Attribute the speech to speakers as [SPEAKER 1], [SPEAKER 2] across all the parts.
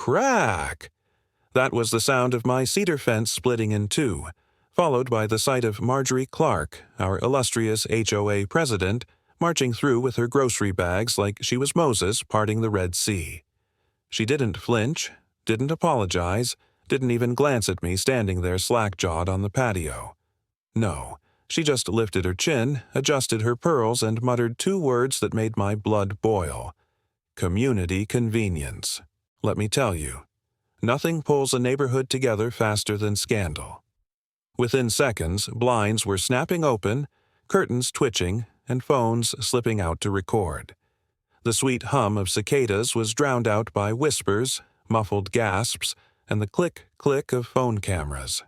[SPEAKER 1] Crack! That was the sound of my cedar fence splitting in two, followed by the sight of Marjorie Clark, our illustrious HOA president, marching through with her grocery bags like she was Moses parting the Red Sea. She didn't flinch, didn't apologize, didn't even glance at me standing there slack-jawed on the patio. No, she just lifted her chin, adjusted her pearls, and muttered two words that made my blood boil. Community convenience. Let me tell you, nothing pulls a neighborhood together faster than scandal. Within seconds, blinds were snapping open, curtains twitching, and phones slipping out to record. The sweet hum of cicadas was drowned out by whispers, muffled gasps, and the click-click of phone cameras.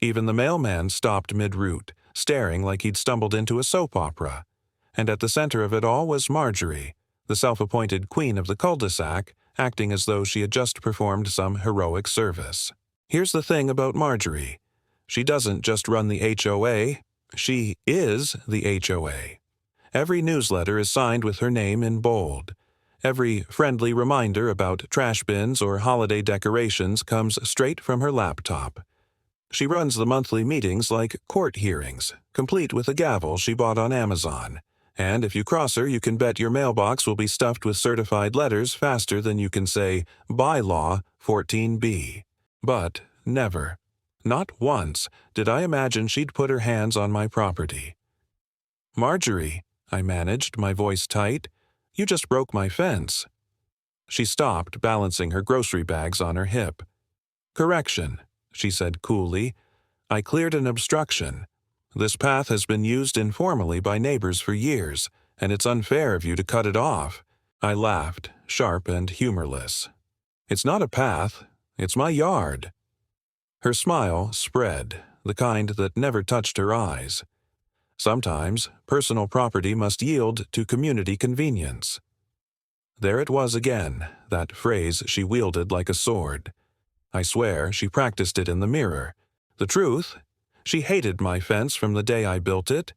[SPEAKER 1] Even the mailman stopped mid-route, staring like he'd stumbled into a soap opera. And at the center of it all was Marjorie, the self-appointed queen of the cul-de-sac, acting as though she had just performed some heroic service. Here's the thing about Marjorie. She doesn't just run the HOA, she is the HOA. Every newsletter is signed with her name in bold. Every friendly reminder about trash bins or holiday decorations comes straight from her laptop. She runs the monthly meetings like court hearings, complete with a gavel she bought on Amazon. And if you cross her, you can bet your mailbox will be stuffed with certified letters faster than you can say Bylaw 14B. But never, not once, did I imagine she'd put her hands on my property. "Marjorie," I managed, my voice tight, "you just broke my fence." She stopped, balancing her grocery bags on her hip. "Correction," she said coolly. "I cleared an obstruction. This path has been used informally by neighbors for years, and it's unfair of you to cut it off." I laughed, sharp and humorless. "It's not a path. It's my yard." Her smile spread, the kind that never touched her eyes. Sometimes, personal property must yield to community convenience. There it was again, that phrase she wielded like a sword. I swear she practiced it in the mirror. The truth? She hated my fence from the day I built it.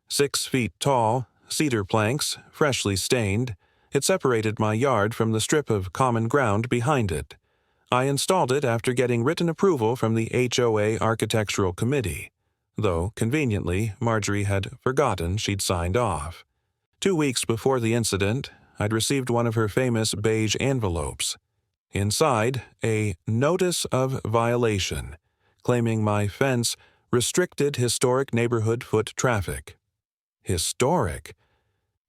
[SPEAKER 1] 6 feet tall, cedar planks, freshly stained. It separated my yard from the strip of common ground behind it. I installed it after getting written approval from the HOA Architectural Committee, though, conveniently, Marjorie had forgotten she'd signed off. 2 weeks before the incident, I'd received one of her famous beige envelopes. Inside, a notice of violation, claiming my fence restricted historic neighborhood foot traffic. Historic?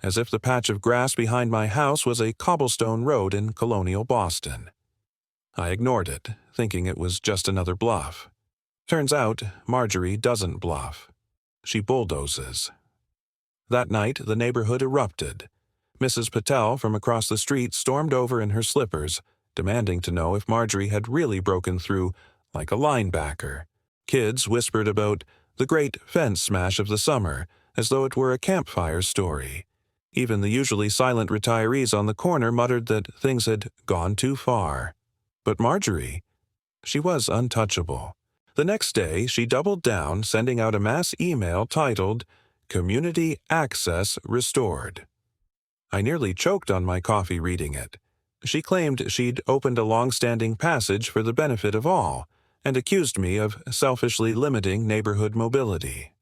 [SPEAKER 1] As if the patch of grass behind my house was a cobblestone road in colonial Boston. I ignored it, thinking it was just another bluff. Turns out, Marjorie doesn't bluff. She bulldozes. That night, the neighborhood erupted. Mrs. Patel from across the street stormed over in her slippers, demanding to know if Marjorie had really broken through like a linebacker. Kids whispered about the great fence smash of the summer, as though it were a campfire story. Even the usually silent retirees on the corner muttered that things had gone too far. But Marjorie, she was untouchable. The next day, she doubled down, sending out a mass email titled, "Community Access Restored." I nearly choked on my coffee reading it. She claimed she'd opened a long-standing passage for the benefit of all, and accused me of selfishly limiting neighborhood mobility.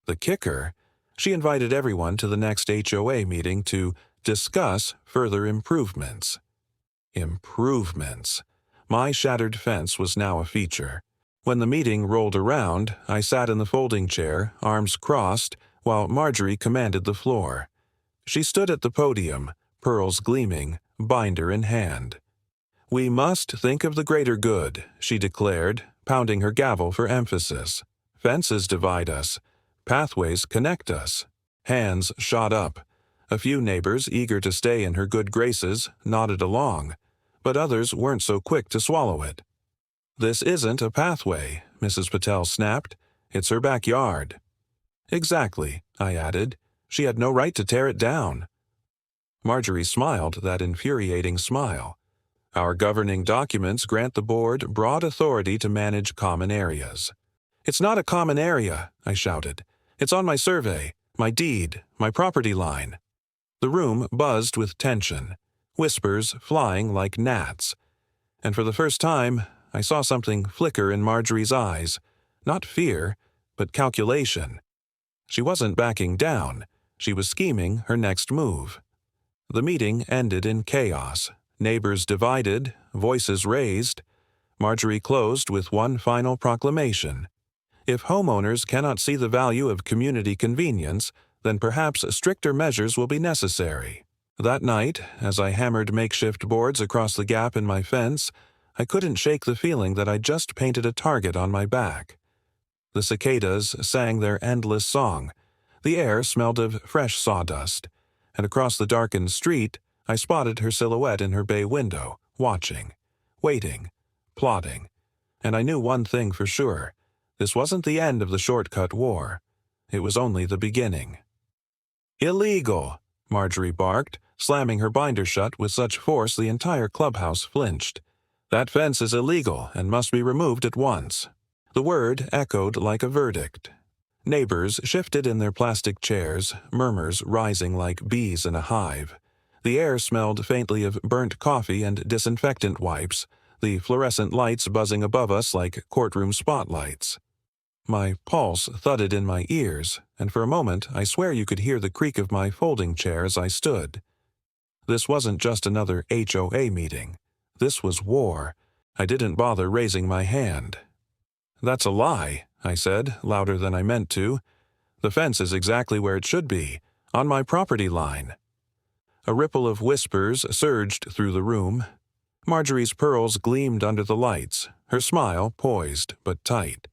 [SPEAKER 1] The kicker, she invited everyone to the next HOA meeting to discuss further improvements. Improvements. My shattered fence was now a feature. When the meeting rolled around, I sat in the folding chair, arms crossed, while Marjorie commanded the floor. She stood at the podium, pearls gleaming, binder in hand. "We must think of the greater good," she declared, pounding her gavel for emphasis. "Fences divide us. Pathways connect us." Hands shot up. A few neighbors, eager to stay in her good graces, nodded along, but others weren't so quick to swallow it. "This isn't a pathway," Mrs. Patel snapped. "It's her backyard." "Exactly," I added. "She had no right to tear it down." Marjorie smiled that infuriating smile. "Our governing documents grant the board broad authority to manage common areas." "It's not a common area," I shouted. "It's on my survey, my deed, my property line." The room buzzed with tension, whispers flying like gnats. And for the first time, I saw something flicker in Marjorie's eyes. Not fear, but calculation. She wasn't backing down. She was scheming her next move. The meeting ended in chaos. Neighbors divided, voices raised. Marjorie closed with one final proclamation. If homeowners cannot see the value of community convenience, then perhaps stricter measures will be necessary. That night, as I hammered makeshift boards across the gap in my fence, I couldn't shake the feeling that I'd just painted a target on my back. The cicadas sang their endless song. The air smelled of fresh sawdust, and across the darkened street, I spotted her silhouette in her bay window, watching, waiting, plotting. And I knew one thing for sure. This wasn't the end of the shortcut war. It was only the beginning. "Illegal!" Marjorie barked, slamming her binder shut with such force the entire clubhouse flinched. "That fence is illegal and must be removed at once." The word echoed like a verdict. Neighbors shifted in their plastic chairs, murmurs rising like bees in a hive. The air smelled faintly of burnt coffee and disinfectant wipes, the fluorescent lights buzzing above us like courtroom spotlights. My pulse thudded in my ears, and for a moment I swear you could hear the creak of my folding chair as I stood. This wasn't just another HOA meeting. This was war. I didn't bother raising my hand. "That's a lie," I said, louder than I meant to. "The fence is exactly where it should be, on my property line." A ripple of whispers surged through the room. Marjorie's pearls gleamed under the lights, her smile poised but tight.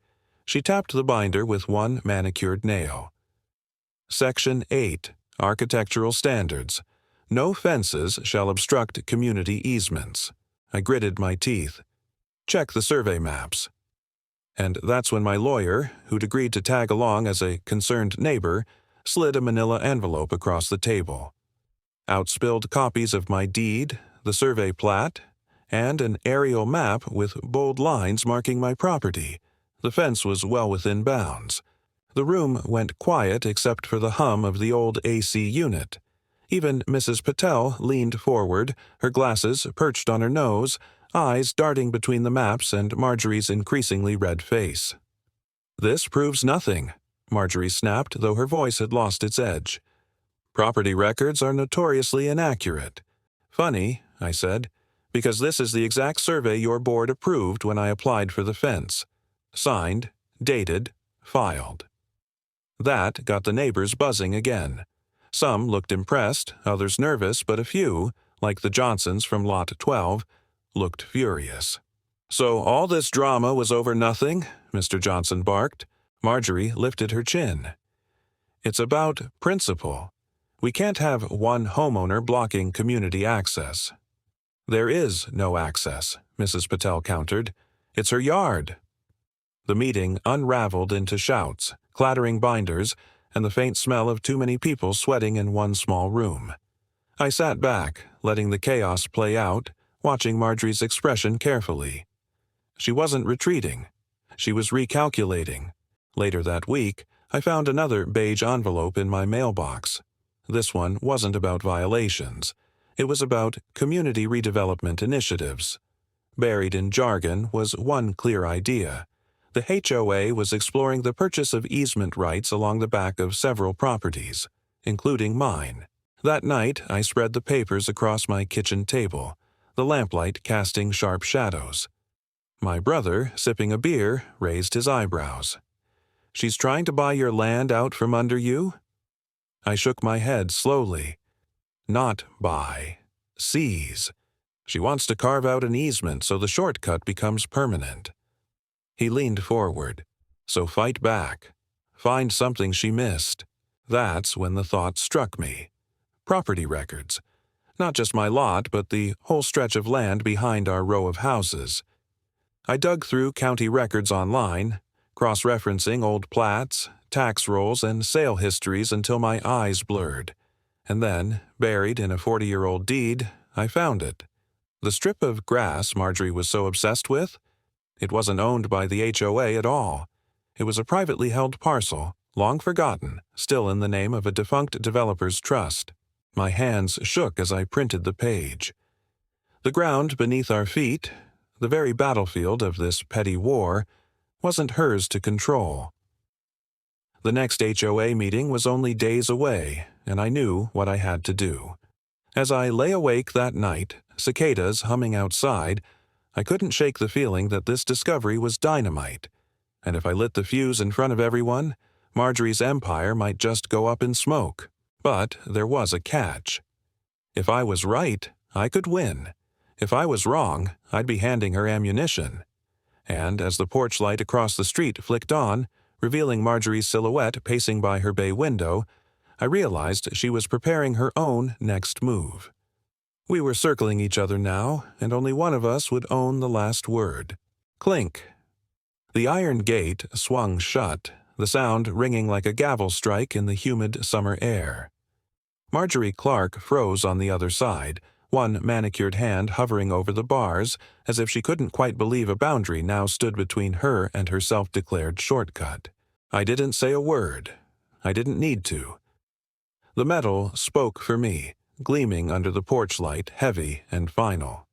[SPEAKER 1] She tapped the binder with one manicured nail. Section 8, Architectural Standards. No fences shall obstruct community easements. I gritted my teeth. Check the survey maps. And that's when my lawyer, who'd agreed to tag along as a concerned neighbor, slid a manila envelope across the table. Outspilled copies of my deed, the survey plat, and an aerial map with bold lines marking my property. The fence was well within bounds. The room went quiet except for the hum of the old AC unit. Even Mrs. Patel leaned forward, her glasses perched on her nose, eyes darting between the maps and Marjorie's increasingly red face. "This proves nothing," Marjorie snapped, though her voice had lost its edge. "Property records are notoriously inaccurate." "Funny," I said, "because this is the exact survey your board approved when I applied for the fence. Signed, dated, filed." That got the neighbors buzzing again. Some looked impressed, others nervous, but a few, like the Johnsons from Lot 12, looked furious. "So all this drama was over nothing?" Mr. Johnson barked. Marjorie lifted her chin. "It's about principle. We can't have one homeowner blocking community access." "There is no access," Mrs. Patel countered. "It's her yard." The meeting unraveled into shouts, clattering binders, and the faint smell of too many people sweating in one small room. I sat back, letting the chaos play out, watching Marjorie's expression carefully. She wasn't retreating. She was recalculating. Later that week, I found another beige envelope in my mailbox. This one wasn't about violations. It was about community redevelopment initiatives. Buried in jargon was one clear idea. The HOA was exploring the purchase of easement rights along the back of several properties, including mine. That night, I spread the papers across my kitchen table, the lamplight casting sharp shadows. My brother, sipping a beer, raised his eyebrows. "She's trying to buy your land out from under you?" I shook my head slowly. "Not buy. Seize. She wants to carve out an easement so the shortcut becomes permanent." He leaned forward. "So fight back. Find something she missed." That's when the thought struck me. Property records. Not just my lot, but the whole stretch of land behind our row of houses. I dug through county records online, cross-referencing old plats, tax rolls, and sale histories until my eyes blurred. And then, buried in a 40-year-old deed, I found it. The strip of grass Marjorie was so obsessed with? It wasn't owned by the HOA at all. It was a privately held parcel, long forgotten, still in the name of a defunct developer's trust. My hands shook as I printed the page. The ground beneath our feet, the very battlefield of this petty war, wasn't hers to control. The next HOA meeting was only days away, and I knew what I had to do. As I lay awake that night, cicadas humming outside, I couldn't shake the feeling that this discovery was dynamite, and if I lit the fuse in front of everyone, Marjorie's empire might just go up in smoke. But there was a catch. If I was right, I could win. If I was wrong, I'd be handing her ammunition. And as the porch light across the street flicked on, revealing Marjorie's silhouette pacing by her bay window, I realized she was preparing her own next move. We were circling each other now, and only one of us would own the last word. Clink. The iron gate swung shut, the sound ringing like a gavel strike in the humid summer air. Marjorie Clark froze on the other side, one manicured hand hovering over the bars, as if she couldn't quite believe a boundary now stood between her and her self-declared shortcut. I didn't say a word. I didn't need to. The metal spoke for me, gleaming under the porch light, heavy and final.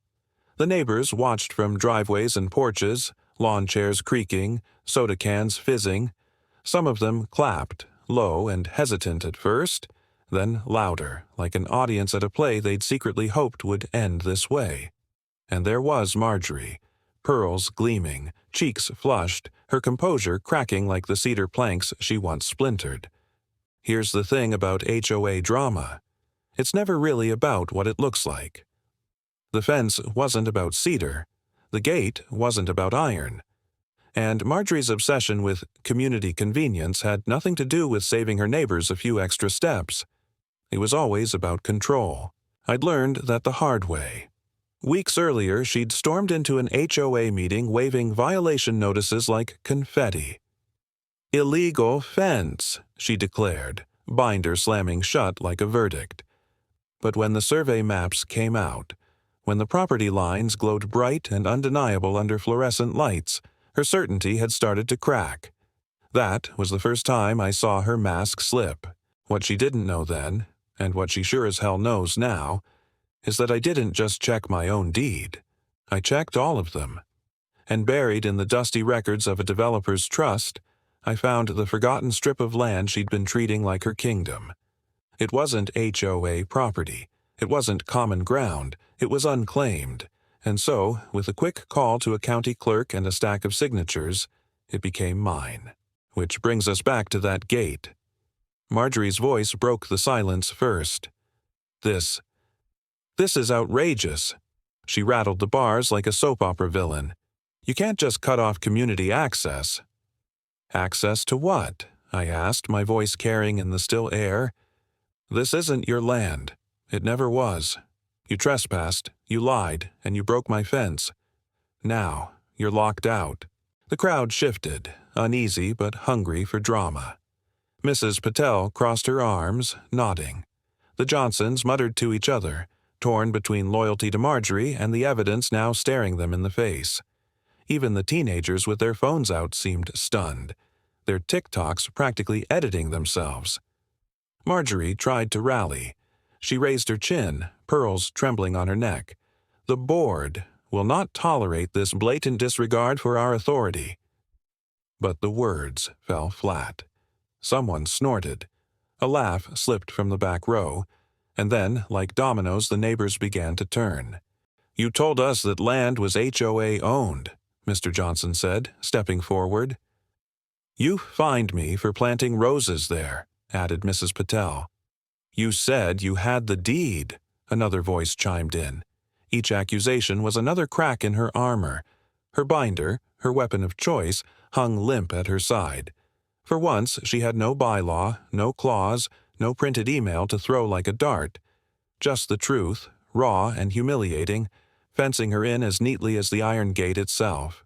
[SPEAKER 1] The neighbors watched from driveways and porches, lawn chairs creaking, soda cans fizzing. Some of them clapped, low and hesitant at first, then louder, like an audience at a play they'd secretly hoped would end this way. And there was Marjorie, pearls gleaming, cheeks flushed, her composure cracking like the cedar planks she once splintered. Here's the thing about HOA drama. It's never really about what it looks like. The fence wasn't about cedar. The gate wasn't about iron. And Marjorie's obsession with community convenience had nothing to do with saving her neighbors a few extra steps. It was always about control. I'd learned that the hard way. Weeks earlier, she'd stormed into an HOA meeting waving violation notices like confetti. "Illegal fence," she declared, binder slamming shut like a verdict. But when the survey maps came out, when the property lines glowed bright and undeniable under fluorescent lights, her certainty had started to crack. That was the first time I saw her mask slip. What she didn't know then, and what she sure as hell knows now, is that I didn't just check my own deed. I checked all of them. And buried in the dusty records of a developer's trust, I found the forgotten strip of land she'd been treating like her kingdom. It wasn't HOA property. It wasn't common ground. It was unclaimed. And so, with a quick call to a county clerk and a stack of signatures, it became mine. Which brings us back to that gate. Marjorie's voice broke the silence first. This is outrageous." She rattled the bars like a soap opera villain. "You can't just cut off community access." "Access to what?" I asked, my voice carrying in the still air. "This isn't your land. It never was. You trespassed, you lied, and you broke my fence. Now, you're locked out." The crowd shifted, uneasy but hungry for drama. Mrs. Patel crossed her arms, nodding. The Johnsons muttered to each other, torn between loyalty to Marjorie and the evidence now staring them in the face. Even the teenagers with their phones out seemed stunned, their TikToks practically editing themselves. Marjorie tried to rally. She raised her chin, pearls trembling on her neck. "The board will not tolerate this blatant disregard for our authority." But the words fell flat. Someone snorted. A laugh slipped from the back row, and then, like dominoes, the neighbors began to turn. "You told us that land was HOA owned," Mr. Johnson said, stepping forward. "You fined me for planting roses there," added Mrs. Patel. "You said you had the deed," another voice chimed in. Each accusation was another crack in her armor. Her binder, her weapon of choice, hung limp at her side. For once, she had no bylaw, no clause, no printed email to throw like a dart. Just the truth, raw and humiliating, fencing her in as neatly as the iron gate itself.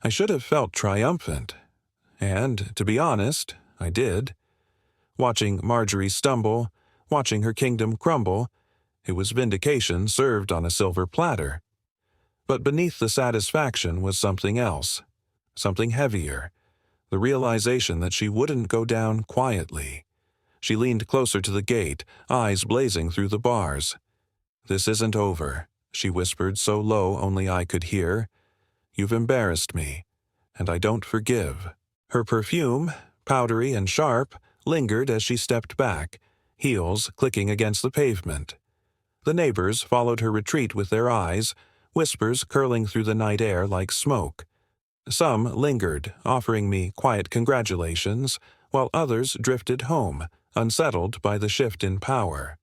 [SPEAKER 1] I should have felt triumphant. And, to be honest, I did. Watching Marjorie stumble, watching her kingdom crumble, it was vindication served on a silver platter. But beneath the satisfaction was something else, something heavier, the realization that she wouldn't go down quietly. She leaned closer to the gate, eyes blazing through the bars. "This isn't over," she whispered so low only I could hear. "You've embarrassed me, and I don't forgive." Her perfume, powdery and sharp, lingered as she stepped back, heels clicking against the pavement. The neighbors followed her retreat with their eyes, whispers curling through the night air like smoke. Some lingered, offering me quiet congratulations, while others drifted home, unsettled by the shift in power.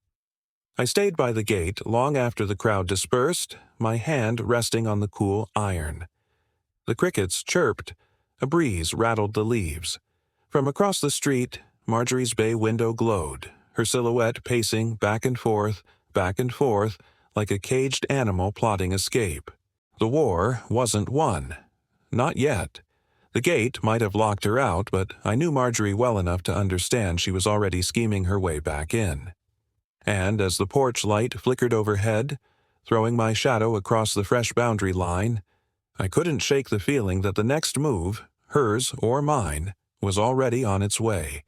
[SPEAKER 1] I stayed by the gate long after the crowd dispersed, my hand resting on the cool iron. The crickets chirped, a breeze rattled the leaves. From across the street, Marjorie's bay window glowed, her silhouette pacing back and forth, like a caged animal plotting escape. The war wasn't won. Not yet. The gate might have locked her out, but I knew Marjorie well enough to understand she was already scheming her way back in. And as the porch light flickered overhead, throwing my shadow across the fresh boundary line, I couldn't shake the feeling that the next move, hers or mine, was already on its way.